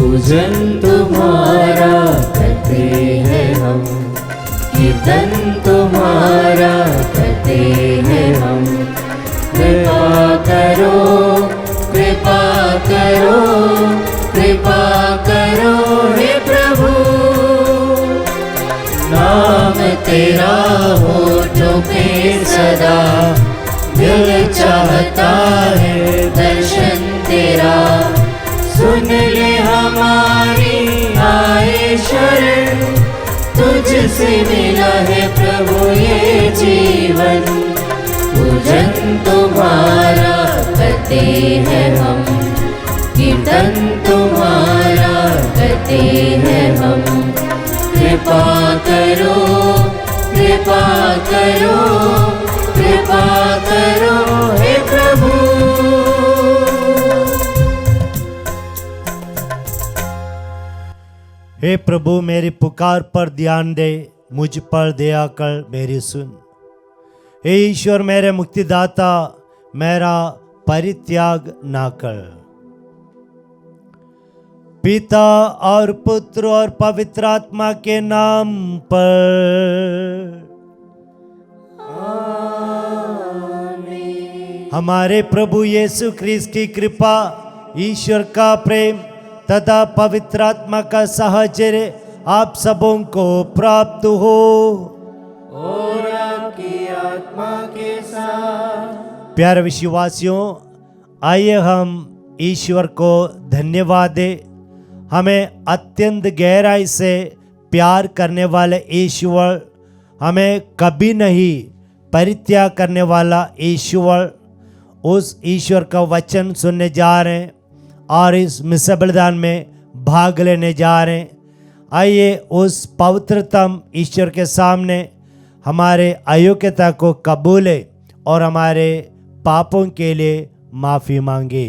पूजन तुम्हारा करते हैं हम, कीर्तन तुम्हारा करते हैं हम। कृपा करो, कृपा करो, कृपा करो हे प्रभु। नाम तेरा होठों पे सदा, दिल चाहता है दर्शन तेरा। सुन ले हमारी आए शरण, तुझसे मिला है प्रभु ये जीवन। पूजन तुम्हारा करते हैं हम, कीर्तन तुम्हारा करते हैं हम। कृपा करो, कृपा करो, कृपा करो हे प्रभु। हे प्रभु, मेरी पुकार पर ध्यान दे, मुझ पर दया कर मेरी सुन। हे ईश्वर मेरे मुक्तिदाता, मेरा परित्याग ना कर। पिता और पुत्र और पवित्र आत्मा के नाम पर हमारे प्रभु यीशु ख्रीस्त की कृपा, ईश्वर का प्रेम तथा पवित्र आत्मा का साहचर्य आप सबों को प्राप्त हो और आपकी आत्मा के साथ। प्यारे विश्वासियों, आइए हम ईश्वर को धन्यवाद दें। हमें अत्यंत गहराई से प्यार करने वाले ईश्वर, हमें कभी नहीं परित्याग करने वाला ईश्वर, उस ईश्वर का वचन सुनने जा रहे हैं और इस मिस्र बलिदान में भाग लेने जा रहे हैं। आइए उस पवित्रतम ईश्वर के सामने हमारे अयोग्यता को कबूले और हमारे पापों के लिए माफ़ी मांगे।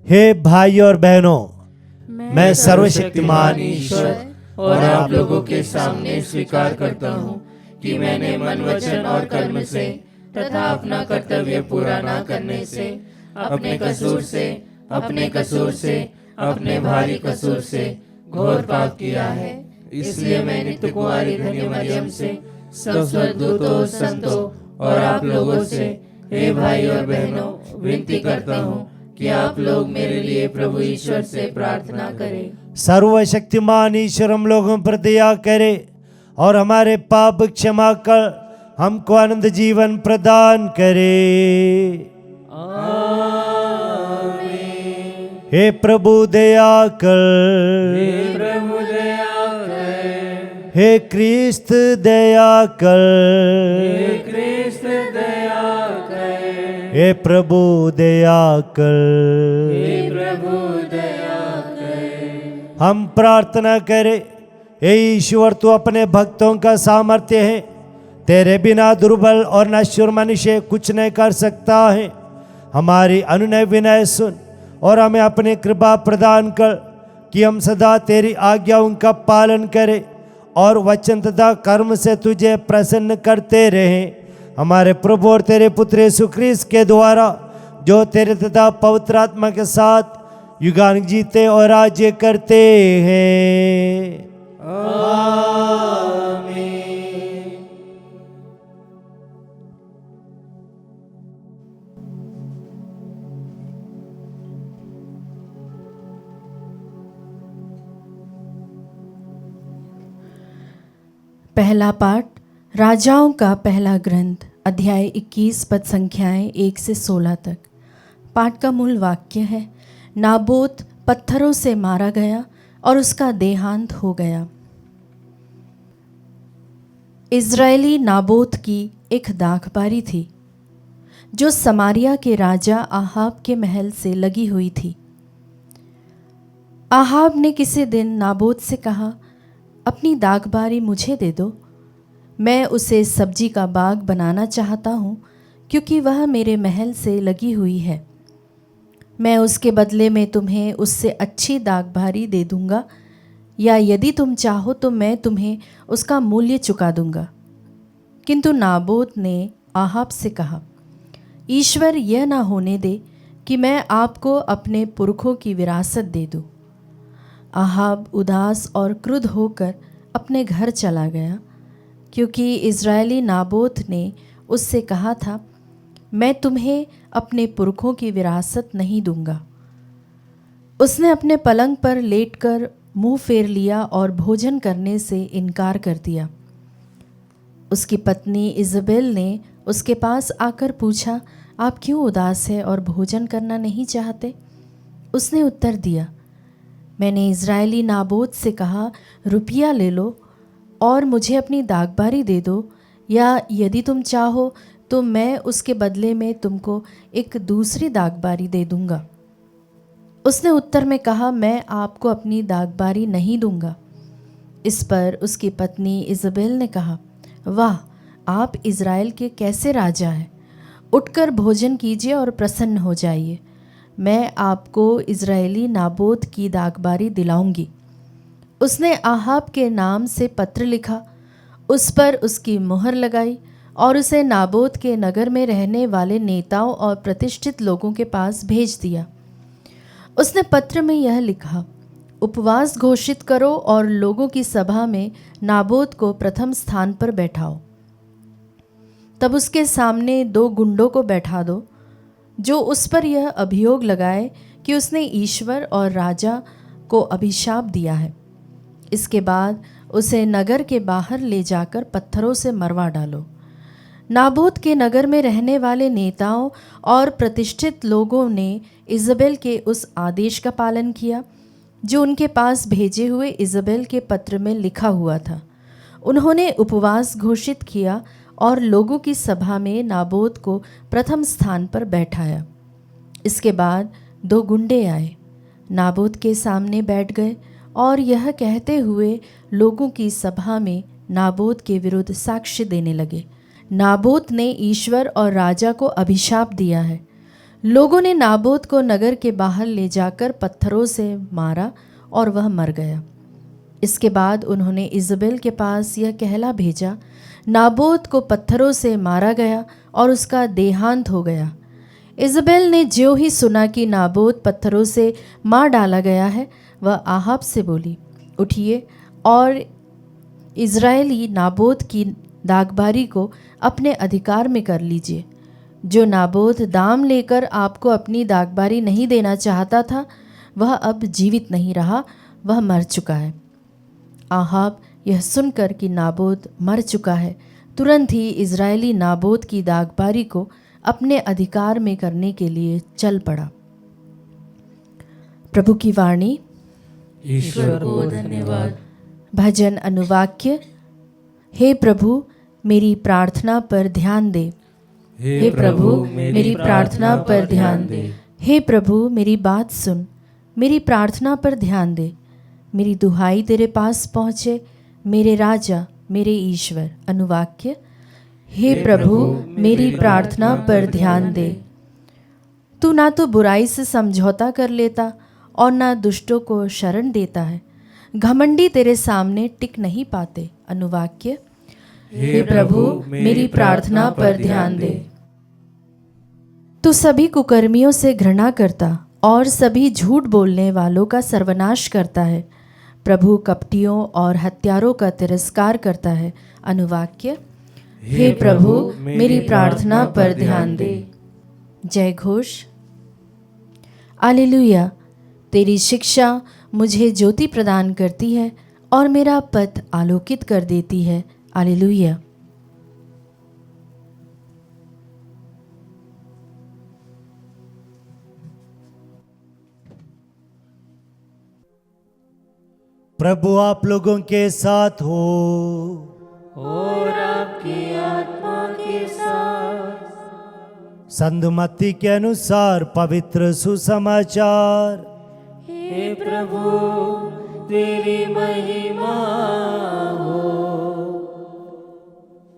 हे भाई और बहनों, मैं सर्वशक्तिमान ईश्वर और आप लोगों के सामने स्वीकार करता हूँ कि मैंने मन, वचन और कर्म से तथा अपना कर्तव्य पूरा न करने से, अपने कसूर से, अपने भारी कसूर से घोर पाप किया है। इसलिए मैं नित्य कुंवारी धन्य मरियम से, सब स्वर्गदूतों, संतों और आप लोगों से, हे भाई और बहनों, विनती करता हूँ कि आप लोग मेरे लिए प्रभु ईश्वर से प्रार्थना करें। सर्वशक्तिमान ईश्वर हम लोगों पर दया करे और हमारे पाप क्षमा कर हमको आनंद जीवन प्रदान करे। हे प्रभु दया कर, हे प्रभु दया कर, हे क्रिस्त दया कर, हे क्रिस्त दया कर, हे प्रभु दया कर, हे प्रभु दया कर। हम प्रार्थना करें। हे ईश्वर, तू अपने भक्तों का सामर्थ्य है, तेरे बिना दुर्बल और नश्वर मनुष्य कुछ नहीं कर सकता है। हमारी अनुनय विनय सुन और हमें अपनी कृपा प्रदान कर कि हम सदा तेरी आज्ञाओं का पालन करें और वचन तथा कर्म से तुझे प्रसन्न करते रहें। हमारे प्रभु और तेरे पुत्र यीशु ख्रीस्त के द्वारा, जो तेरे तथा पवित्र आत्मा के साथ युगान जीते और राज्य करते हैं। आमीन। पहला पाठ राजाओं का पहला ग्रंथ, अध्याय 21 पद संख्याएं 1 से 16 तक। पाठ का मूल वाक्य है, नाबोत पत्थरों से मारा गया और उसका देहांत हो गया। इज़राइली नाबोत की एक दाखबारी थी जो समारिया के राजा आहाब के महल से लगी हुई थी। आहाब ने किसी दिन नाबोत से कहा, अपनी दाखबारी मुझे दे दो, मैं उसे सब्जी का बाग बनाना चाहता हूँ क्योंकि वह मेरे महल से लगी हुई है। मैं उसके बदले में तुम्हें उससे अच्छी दाखबारी दे दूँगा, या यदि तुम चाहो तो मैं तुम्हें उसका मूल्य चुका दूँगा। किंतु नाबोत ने आहाब से कहा, ईश्वर यह ना होने दे कि मैं आपको अपने पुरखों की विरासत दे दूं। आहाब उदास और क्रुद्ध होकर अपने घर चला गया, क्योंकि इज़राइली नाबोत ने उससे कहा था, मैं तुम्हें अपने पुरखों की विरासत नहीं दूंगा। उसने अपने पलंग पर लेटकर मुंह फेर लिया और भोजन करने से इनकार कर दिया। उसकी पत्नी इज़बेल ने उसके पास आकर पूछा, आप क्यों उदास है और भोजन करना नहीं चाहते? उसने उत्तर दिया, मैंने इज़राइली नाबोत से कहा, रुपया ले लो और मुझे अपनी दागबारी दे दो, या यदि तुम चाहो तो मैं उसके बदले में तुमको एक दूसरी दागबारी दे दूंगा। उसने उत्तर में कहा, मैं आपको अपनी दागबारी नहीं दूंगा। इस पर उसकी पत्नी इज़बेल ने कहा, वाह, आप इज़राइल के कैसे राजा हैं! उठकर भोजन कीजिए और प्रसन्न हो जाइए। मैं आपको इज़राइली नाबोत की दागबारी दिलाऊंगी। उसने आहाब के नाम से पत्र लिखा, उस पर उसकी मुहर लगाई और उसे नाबोत के नगर में रहने वाले नेताओं और प्रतिष्ठित लोगों के पास भेज दिया। उसने पत्र में यह लिखा, उपवास घोषित करो और लोगों की सभा में नाबोत को प्रथम स्थान पर बैठाओ। तब उसके सामने 2 गुंडों को बैठा दो, जो उस पर यह अभियोग लगाए कि उसने ईश्वर और राजा को अभिशाप दिया है। इसके बाद उसे नगर के बाहर ले जाकर पत्थरों से मरवा डालो। नाबोत के नगर में रहने वाले नेताओं और प्रतिष्ठित लोगों ने इज़बेल के उस आदेश का पालन किया जो उनके पास भेजे हुए इज़बेल के पत्र में लिखा हुआ था। उन्होंने उपवास घोषित किया और लोगों की सभा में नाबोत को प्रथम स्थान पर बैठाया। इसके बाद 2 गुंडे आए, नाबोत के सामने बैठ गए और यह कहते हुए लोगों की सभा में नाबोत के विरुद्ध साक्ष्य देने लगे, नाबोत ने ईश्वर और राजा को अभिशाप दिया है। लोगों ने नाबोत को नगर के बाहर ले जाकर पत्थरों से मारा और वह मर गया। इसके बाद उन्होंने इज़बेल के पास यह कहला भेजा, नाबोत को पत्थरों से मारा गया और उसका देहांत हो गया। इज़बेल ने ज्यों ही सुना कि नाबोत पत्थरों से मार डाला गया है, वह आहाब से बोली, उठिए और इज़राइली नाबोत की दागबारी को अपने अधिकार में कर लीजिए। जो नाबोत दाम लेकर आपको अपनी दागबारी नहीं देना चाहता था, वह अब जीवित नहीं रहा, वह मर चुका है। आहाब यह सुनकर कि नाबोत मर चुका है, तुरंत ही इज़राइली नाबोत की दागबारी को अपने अधिकार में करने के लिए चल पड़ा। प्रभु की वाणी। ईश्वर को धन्यवाद। भजन अनुवाक्य। हे प्रभु, मेरी प्रार्थना पर ध्यान दे। हे प्रभु, मेरी प्रार्थना पर ध्यान दे। हे प्रभु, मेरी बात सुन, मेरी प्रार्थना पर ध्यान दे। मेरी दुहाई तेरे पास पहुँचे, मेरे राजा, मेरे ईश्वर। अनुवाक्य। हे प्रभु, मेरी प्रार्थना पर ध्यान दे। तू ना तो बुराई से समझौता कर लेता और ना दुष्टों को शरण देता है। घमंडी तेरे सामने टिक नहीं पाते। अनुवाक्य। हे प्रभु, मेरी प्रार्थना पर ध्यान दे। तू सभी कुकर्मियों से घृणा करता और सभी झूठ बोलने वालों का सर्वनाश करता है। प्रभु कपटियों और हत्यारों का तिरस्कार करता है। अनुवाक्य। हे प्रभु, मेरी प्रार्थना पर ध्यान दे। जय घोष। हालेलुया। तेरी शिक्षा मुझे ज्योति प्रदान करती है और मेरा पथ आलोकित कर देती है। हालेलुया। प्रभु आप लोगों के साथ हो और आपकी आत्मा के साथ। संत मत्ती के अनुसार पवित्र सुसमाचार। हे प्रभु, तेरी महिमा हो।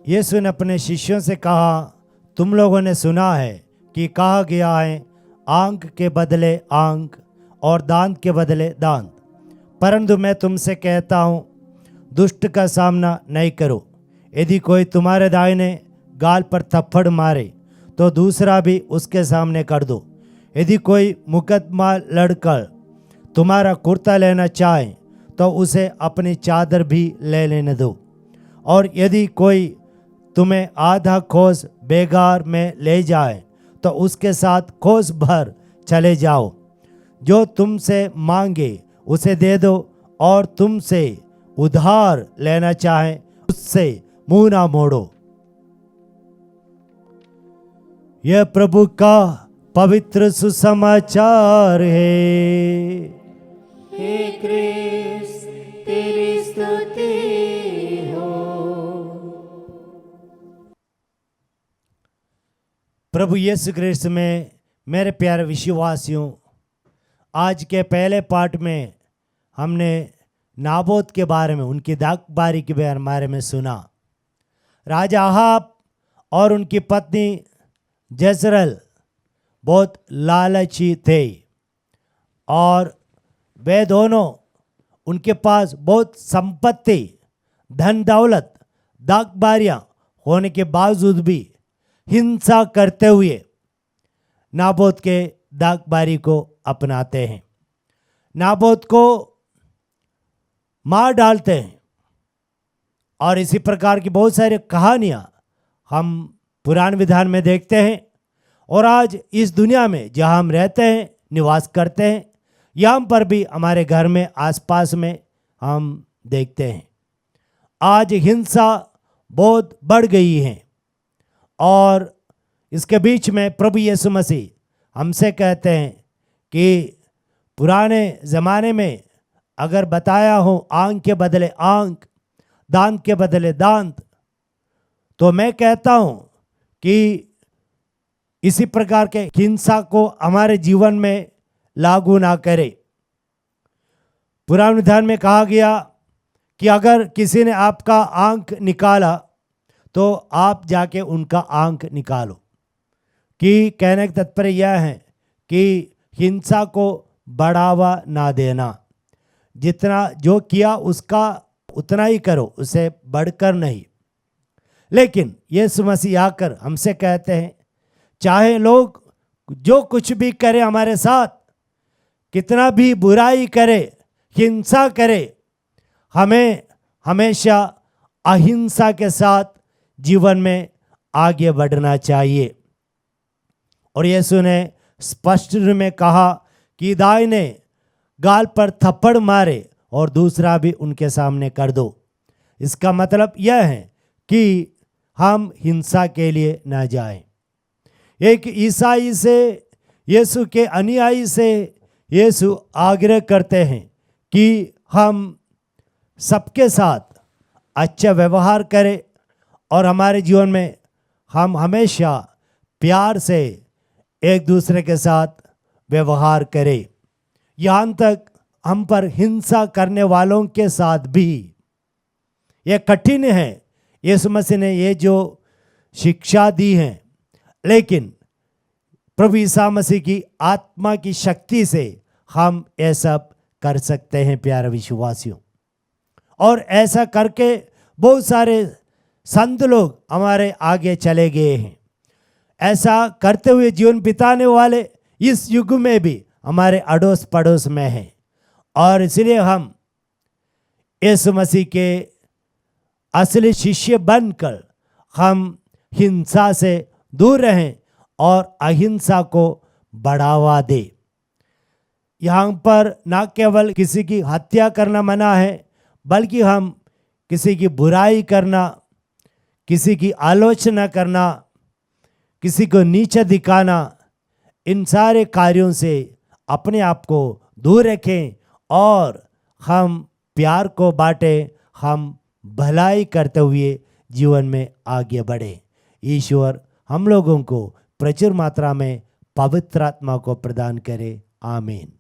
यीशु ने अपने शिष्यों से कहा, तुम लोगों ने सुना है कि कहा गया है, आंख के बदले आंख और दांत के बदले दांत। परंतु मैं तुमसे कहता हूँ, दुष्ट का सामना नहीं करो। यदि कोई तुम्हारे दाहिने गाल पर थप्पड़ मारे तो दूसरा भी उसके सामने कर दो। यदि कोई मुकदमा लड़कर तुम्हारा कुर्ता लेना चाहे तो उसे अपनी चादर भी ले लेने दो। और यदि कोई तुम्हें आधा कोस बेगार में ले जाए तो उसके साथ कोस भर चले जाओ। जो तुमसे मांगे उसे दे दो, और तुमसे उधार लेना चाहे उससे मुंह ना मोड़ो। यह प्रभु का पवित्र सुसमाचार है। हे क्रिस्त तेरी स्तुति हो। प्रभु यीशु ख्रिस्त में मेरे प्यारे विश्वासियों, आज के पहले पार्ट में हमने नाबोत के बारे में, उनकी दागबारी के बारे में सुना। राजा अहाब और उनकी पत्नी जezreel बहुत लालची थे और वे दोनों, उनके पास बहुत संपत्ति, धन दौलत, दागबारियाँ होने के बावजूद भी हिंसा करते हुए नाबोत के दागबारी को अपनाते हैं, नाबोत को मार डालते हैं। और इसी प्रकार की बहुत सारी कहानियाँ हम पुराने विधान में देखते हैं। और आज इस दुनिया में जहाँ हम रहते हैं, निवास करते हैं, यहाँ पर भी हमारे घर में आसपास में हम देखते हैं। आज हिंसा बहुत बढ़ गई है और इसके बीच में प्रभु यीशु मसीह हमसे कहते हैं कि पुराने ज़माने में अगर बताया हो आंख के बदले आंख, दांत के बदले दांत, तो मैं कहता हूँ कि इसी प्रकार के हिंसा को हमारे जीवन में लागू ना करें। पुराने विधान में कहा गया कि अगर किसी ने आपका आंख निकाला तो आप जाके उनका आंख निकालो। कि कहने का तात्पर्य यह है कि हिंसा को बढ़ावा ना देना, जितना जो किया उसका उतना ही करो, उसे बढ़कर नहीं। लेकिन यीशु मसीह आकर हमसे कहते हैं, चाहे लोग जो कुछ भी करे हमारे साथ, कितना भी बुराई करे, हिंसा करे, हमें हमेशा अहिंसा के साथ जीवन में आगे बढ़ना चाहिए। और यीशु ने स्पष्ट रूप में कहा कि दाहिने गाल पर थप्पड़ मारे और दूसरा भी उनके सामने कर दो। इसका मतलब यह है कि हम हिंसा के लिए न जाएं। एक ईसाई से, यीशु के अनुयायी से यीशु आग्रह करते हैं कि हम सबके साथ अच्छा व्यवहार करें और हमारे जीवन में हम हमेशा प्यार से एक दूसरे के साथ व्यवहार करें। यहाँ तक हम पर हिंसा करने वालों के साथ भी यह कठिन है। यीशु मसीह ने ये जो शिक्षा दी है, लेकिन प्रभु ईसा मसीह की आत्मा की शक्ति से हम ये सब कर सकते हैं प्यारे विश्वासियों। और ऐसा करके बहुत सारे संत लोग हमारे आगे चले गए हैं। ऐसा करते हुए जीवन बिताने वाले इस युग में भी हमारे अड़ोस पड़ोस में हैं। और इसलिए हम यीशु मसीह के असली शिष्य बनकर हम हिंसा से दूर रहें और अहिंसा को बढ़ावा दें। यहाँ पर न केवल किसी की हत्या करना मना है, बल्कि हम किसी की बुराई करना, किसी की आलोचना करना, किसी को नीचा दिखाना, इन सारे कार्यों से अपने आप को दूर रखें और हम प्यार को बांटें, हम भलाई करते हुए जीवन में आगे बढ़ें। ईश्वर हम लोगों को प्रचुर मात्रा में पवित्र आत्मा को प्रदान करे। आमीन।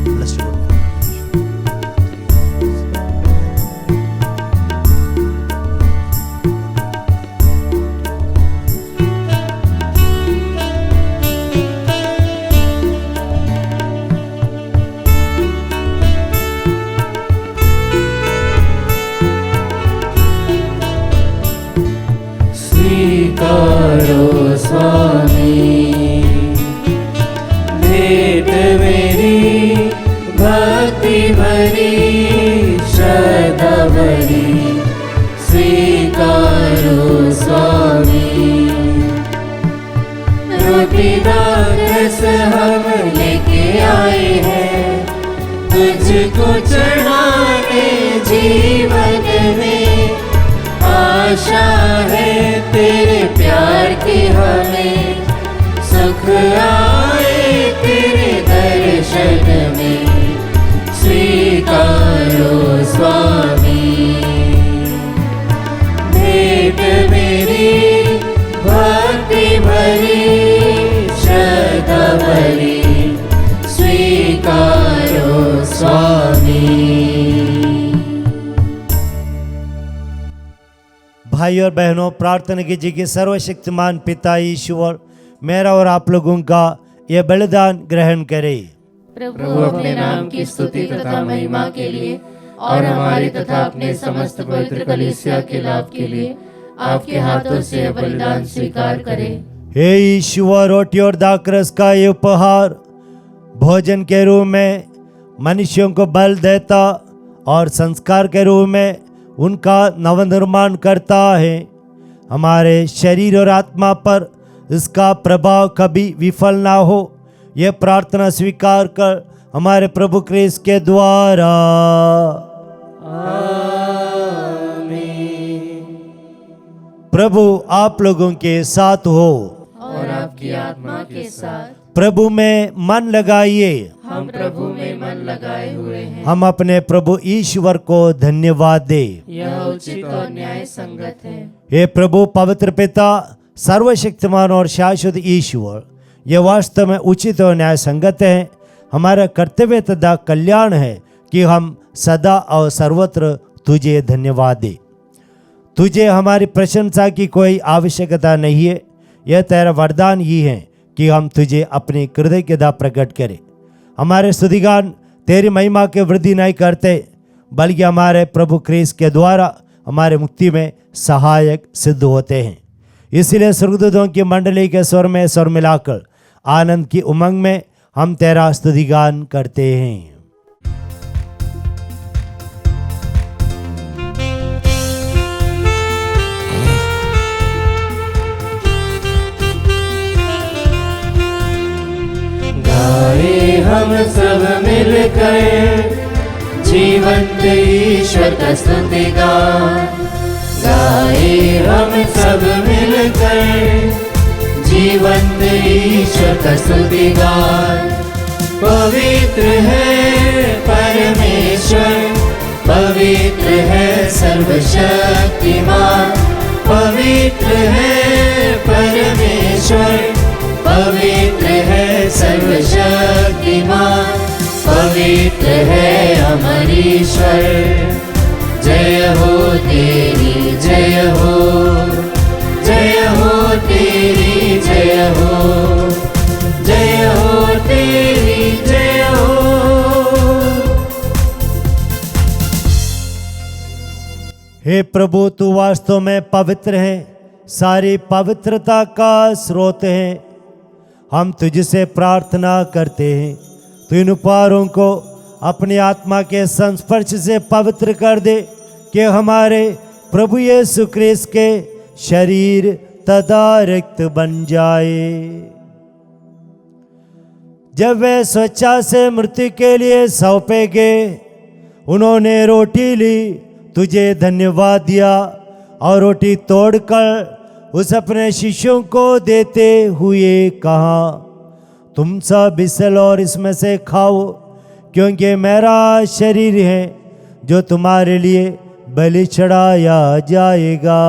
Bless you, Lord. तुझको चढ़ाने जीवन में आशा है तेरे प्यार की हमें, सुख आए तेरे दर्शन में, स्वीकारो स्वामी। भेंट मेरी भक्ति भरी श्रद्धा भरी, स्वीकारो स्वामी। भाई और बहनों, प्रार्थना कीजिए कि सर्वशक्तिमान पिता ईश्वर मेरा और आप लोगों का यह बलिदान ग्रहण करे। प्रभु अपने नाम की स्तुति तथा महिमा के लिए और हमारे तथा अपने समस्त पवित्र कलीसिया के लाभ के लिए आपके हाथों से यह बलिदान स्वीकार करे। हे ईश्वर, रोटी और दाखरस का ये उपहार भोजन के रूप में मनुष्यों को बल देता और संस्कार के रूप में उनका नवनिर्माण करता है। हमारे शरीर और आत्मा पर इसका प्रभाव कभी विफल ना हो, यह प्रार्थना स्वीकार कर हमारे प्रभु क्रिस्त के द्वारा। प्रभु आप लोगों के साथ हो और आपकी आत्मा के साथ। प्रभु में मन लगाइए। हम प्रभु में मन लगाए हुए हैं। हम अपने प्रभु ईश्वर को धन्यवाद दे। यह उचित और न्याय संगत है। हे प्रभु पवित्र पिता, सर्वशक्तिमान और शाश्वत ईश्वर, यह वास्तव में उचित और न्याय संगत है। हमारा कर्तव्य तथा कल्याण है कि हम सदा और सर्वत्र तुझे धन्यवाद दे। तुझे हमारी प्रशंसा की कोई आवश्यकता नहीं है। यह तेरा वरदान ही है कि हम तुझे अपनी कृतज्ञता प्रकट करें। हमारे स्तुतिगान तेरी महिमा के वृद्धि नहीं करते, बल्कि हमारे प्रभु क्रिस्त के द्वारा हमारे मुक्ति में सहायक सिद्ध होते हैं। इसलिए स्वर्गदूतों की मंडली के स्वर में स्वर मिलाकर आनंद की उमंग में हम तेरा स्तुतिगान करते हैं। गाए हम सब मिलकर जीवंत ईश्वर का स्तुतिगान। गाए हम सब मिलकर जीवंत ईश्वर का स्तुतिगान। पवित्र है परमेश्वर, पवित्र है सर्वशक्तिमान। पवित्र है परमेश्वर, पवित्र है सर्वशक्तिमान। पवित्र है अमर ईश्वर। जय हो तेरी जय हो, जय हो तेरी जय हो, जय हो तेरी जय हो। हे प्रभु, तू वास्तव में पवित्र है, सारी पवित्रता का स्रोत है। हम तुझसे प्रार्थना करते हैं, तू इन उपहारों को अपनी आत्मा के संस्पर्श से पवित्र कर दे कि हमारे प्रभु यीशु क्रिस्त के शरीर तथा रक्त बन जाए। जब वे स्वेच्छा से मृत्यु के लिए सौंपे गए, उन्होंने रोटी ली, तुझे धन्यवाद दिया और रोटी तोड़कर उस अपने शिष्यों को देते हुए कहा, तुम सब इससे लो और इसमें से खाओ, क्योंकि मेरा शरीर है जो तुम्हारे लिए बलि चढ़ाया जाएगा।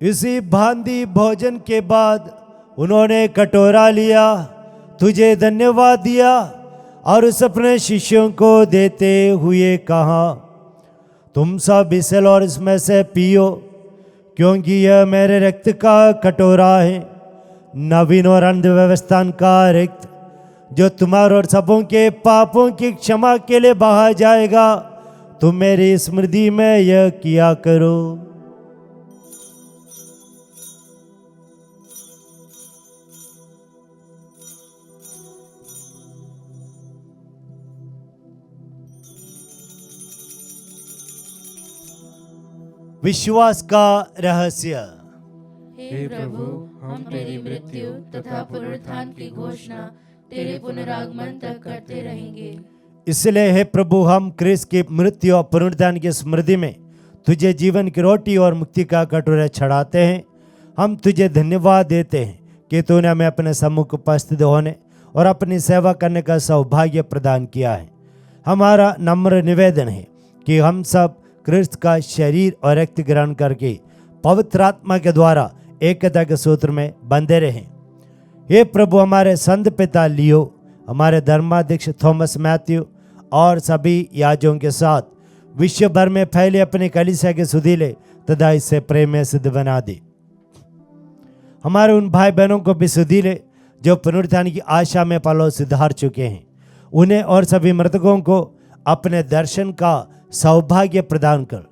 इसी भांति भोजन के बाद उन्होंने कटोरा लिया, तुझे धन्यवाद दिया और उस अपने शिष्यों को देते हुए कहा, तुम सब इसे लो और इसमें से पियो, क्योंकि यह मेरे रक्त का कटोरा है, नवीन और अनव्यवस्था का रक्त, जो तुम्हारे और सबों के पापों की क्षमा के लिए बहा जाएगा। तुम मेरी स्मृति में यह किया करो। विश्वास का रहस्य। हे प्रभु, हम तेरी मृत्यु तथा पुनरुत्थान की घोषणा तेरे पुनरागमन तक करते रहेंगे। इसलिए हे प्रभु, हम क्रिस्त की मृत्यु और पुनरुत्थान की स्मृति में तुझे जीवन की रोटी और मुक्ति का कटोरा चढ़ाते हैं। हम तुझे धन्यवाद देते हैं कि तूने हमें अपने सम्मुख उपस्थित होने और अपनी सेवा करने का सौभाग्य प्रदान किया है। हमारा नम्र निवेदन है कि हम सब क्रिस्त का शरीर और रक्त ग्रहण करके पवित्र आत्मा के द्वारा एकता के सूत्र में बंधे रहें। हे प्रभु, हमारे संत पिता लियो, हमारे धर्माध्यक्ष थॉमस मैथ्यू और सभी याजकों के साथ विश्व भर में फैले अपने कलीसिया के सुधीले तथा इससे प्रेम में सिद्ध बना दे। हमारे उन भाई बहनों को भी सुधीले जो पुनरुत्थान की आशा में पलो सुधार चुके हैं, उन्हें और सभी मृतकों को अपने दर्शन का सौभाग्य प्रदान कर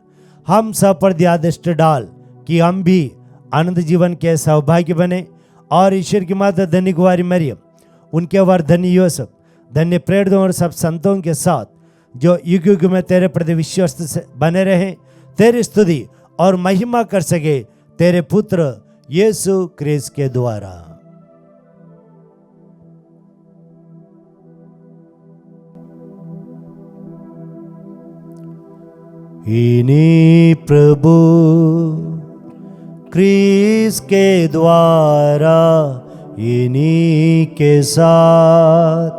हम सब पर दया दृष्टि डाल कि हम भी आनंद जीवन के सौभाग्य बने। और ईश्वर की माता धन्य कुंवारी मरियम, उनके वर धन्य यूसुफ, धन्य प्रेरितों और सब संतों के साथ जो युग युग में तेरे प्रति विश्वस्त से बने रहें, तेरी स्तुति और महिमा कर सके तेरे पुत्र यीशु क्रिस्त के द्वारा। इन्हीं प्रभु क्रिस्त के द्वारा, इन्हीं के साथ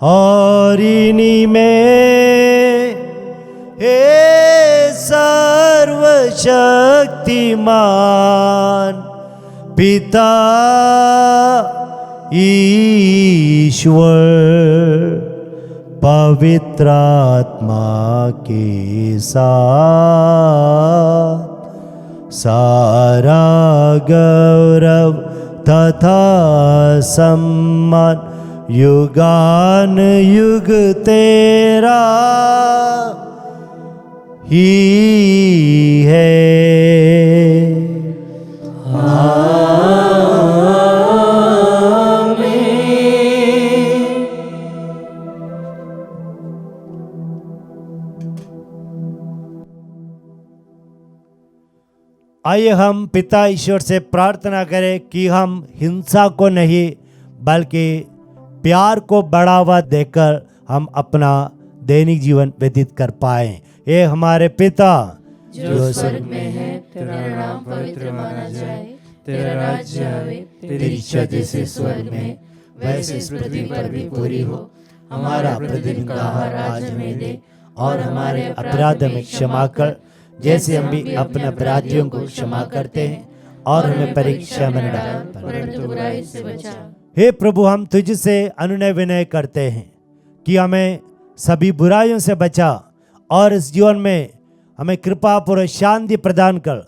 और इन्हीं में हे सर्वशक्तिमान पिता ईश्वर पवित्र आत्मा के साथ सारा गौरव तथा सम्मान युगान युग तेरा ही है। आइए हम पिता ईश्वर से प्रार्थना करें कि हम हिंसा को नहीं बल्कि प्यार को बढ़ावा देकर हम अपना दैनिक जीवन व्यतीत कर पाए। ये हमारे पिता जो स्वर्ग में है, तेरा नाम पवित्र माना जाए, तेरा राज्य आवे, तेरी इच्छा जैसे स्वर्ग में वैसे इस पृथ्वी पर भी पूरी हो। हमारा प्रतिदिन का आहार आज हमें दे और हमारे अपराध में क्षमा कर जैसे हम भी अपने अपराधियों को क्षमा करते हैं, और हमें परीक्षा में न डाल परंतु बुराई से बचा। हे प्रभु, हम तुझसे अनुनय विनय करते हैं कि हमें सभी बुराइयों से बचा और इस जीवन में हमें कृपा पूर्वक शांति प्रदान कर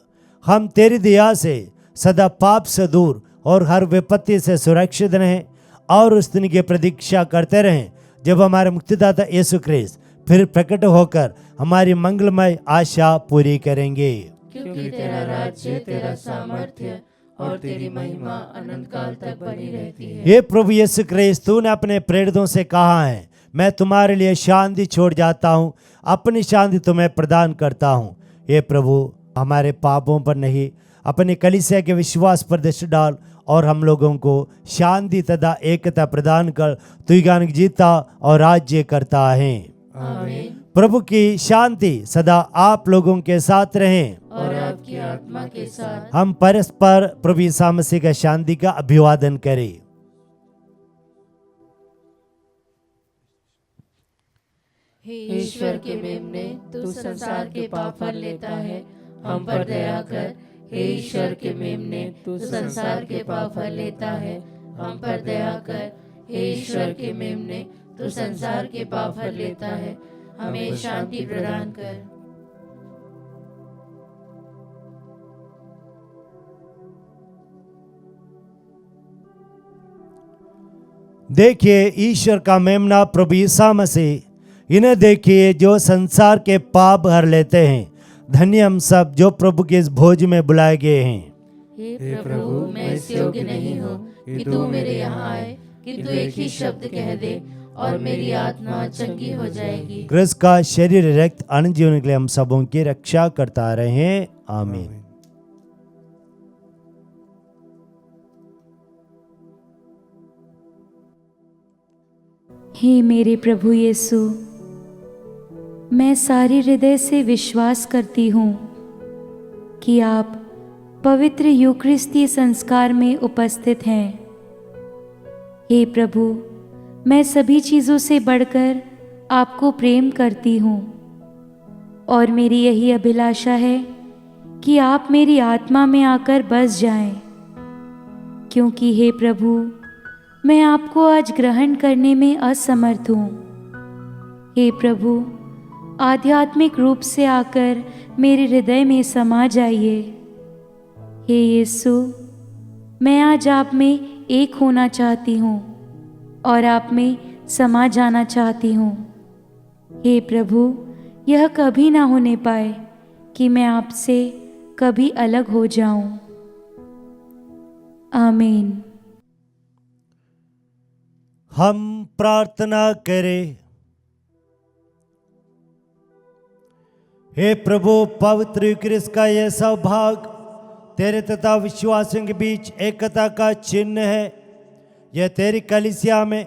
हम तेरी दया से सदा पाप से दूर और हर विपत्ति से सुरक्षित रहें और उस दिन की प्रतीक्षा करते रहें जब हमारे मुक्तिदाता यीशु क्रिस्त फिर प्रकट होकर हमारी मंगलमय आशा पूरी करेंगे। क्योंकि तेरा राज्य, तेरा सामर्थ्य और तेरी महिमा अनंत काल तक बनी रहती है। हे प्रभु यीशु क्रिस्त, तूने अपने प्रेरितों से कहा है, मैं तुम्हारे लिए शांति छोड़ जाता हूँ, अपनी शांति तुम्हें प्रदान करता हूँ। हे प्रभु, हमारे पापों पर नहीं अपने कलीसिया के विश्वास पर दृष्टि डाल और हम लोगों को शांति तथा एकता प्रदान कर तू ज्ञान जीता और राज्य करता है। आमीन। प्रभु की शांति सदा आप लोगों के साथ रहें और आपकी आत्मा के साथ। हम परस्पर प्रभु यीशु मसीह का शांति का अभिवादन करें। हे ईश्वर के मेमने, तू संसार के पाप हर लेता है, हम पर दया कर। हे ईश्वर के मेमने, तू संसार के पाप हर लेता है, हम पर दया कर। हे ईश्वर के मेमने, तू संसार के पाप हर लेता है, हमें शांति प्रदान कर। देखिए ईश्वर का मेमना प्रभु यीशु मसीह, इन्हें देखिए जो संसार के पाप हर लेते हैं। धन्य हम सब जो प्रभु के इस भोज में बुलाए गए हैं। हे प्रभु, मैं इस योग्य नहीं हूँ कि तू मेरे यहाँ आए, कि तू एक ही शब्द कह दे और मेरी आत्मा चंगी हो जाएगी। क्रिस्त का शरीर रक्त अनंत जीवन के लिए हम सबों की रक्षा करता रहे। आमीन। हे मेरे प्रभु यीशु, मैं सारे हृदय से विश्वास करती हूँ कि आप पवित्र यूकरिस्तीय संस्कार में उपस्थित हैं। हे प्रभु, मैं सभी चीज़ों से बढ़कर आपको प्रेम करती हूँ और मेरी यही अभिलाषा है कि आप मेरी आत्मा में आकर बस जाएं, क्योंकि हे प्रभु, मैं आपको आज ग्रहण करने में असमर्थ हूँ। हे प्रभु, आध्यात्मिक रूप से आकर मेरे हृदय में समा जाइए। हे यीशु, मैं आज आप में एक होना चाहती हूँ और आप में समा जाना चाहती हूँ। हे प्रभु, यह कभी ना होने पाए कि मैं आपसे कभी अलग हो जाऊं। आमीन। हम प्रार्थना करें। हे प्रभु, पवित्र यूकरिस्ट का यह सौभाग्य तेरे तथा विश्वासियों के बीच एकता का चिन्ह है। यह तेरी कलीसिया में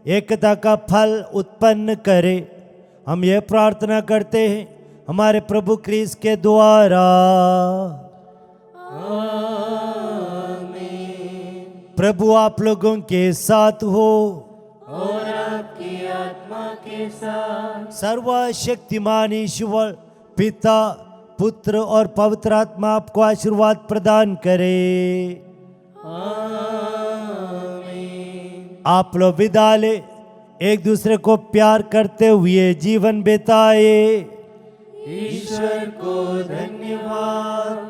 एकता का फल उत्पन्न करे। हम यह प्रार्थना करते हैं हमारे प्रभु क्रिस्त के द्वारा। प्रभु आप लोगों के साथ हो और आपकी आत्मा के साथ। सर्वशक्तिमान ईश्वर पिता, पुत्र और पवित्र आत्मा आपको आशीर्वाद प्रदान करे। आप लोग विदा ले, एक दूसरे को प्यार करते हुए जीवन बिताए। ईश्वर को धन्यवाद।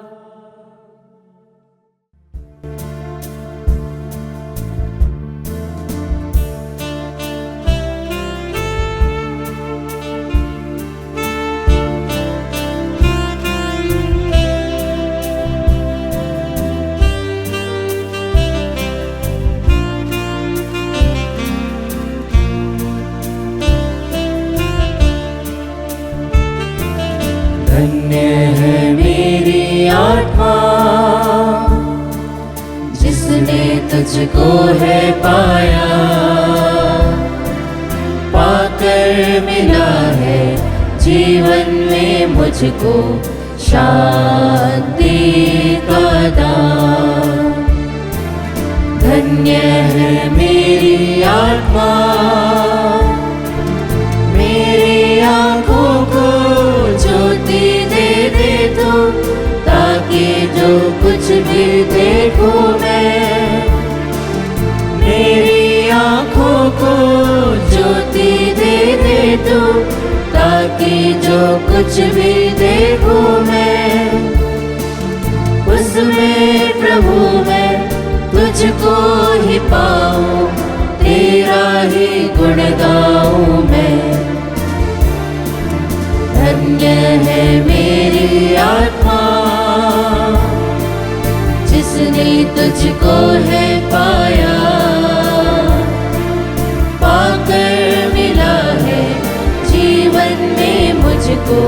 धन्य है मेरी आत्मा जिसने तुझको है पाया, पाकर मिला है जीवन में मुझको शांति का दान। धन्य है मेरी आत्मा, मेरी आँखों को ज्योति दे दे तू, ताकि जो कुछ भी देखूं मैं। मेरी आँखों को ज्योति दे दे तू, ताकि जो कुछ भी देखूं मैं। उसमें प्रभु मैं तुझको ही पाऊं, तेरा ही गुण गाऊं मैं। धन्य है मेरी आत्मा जिसने तुझको है पाया, पाकर मिला है जीवन में मुझको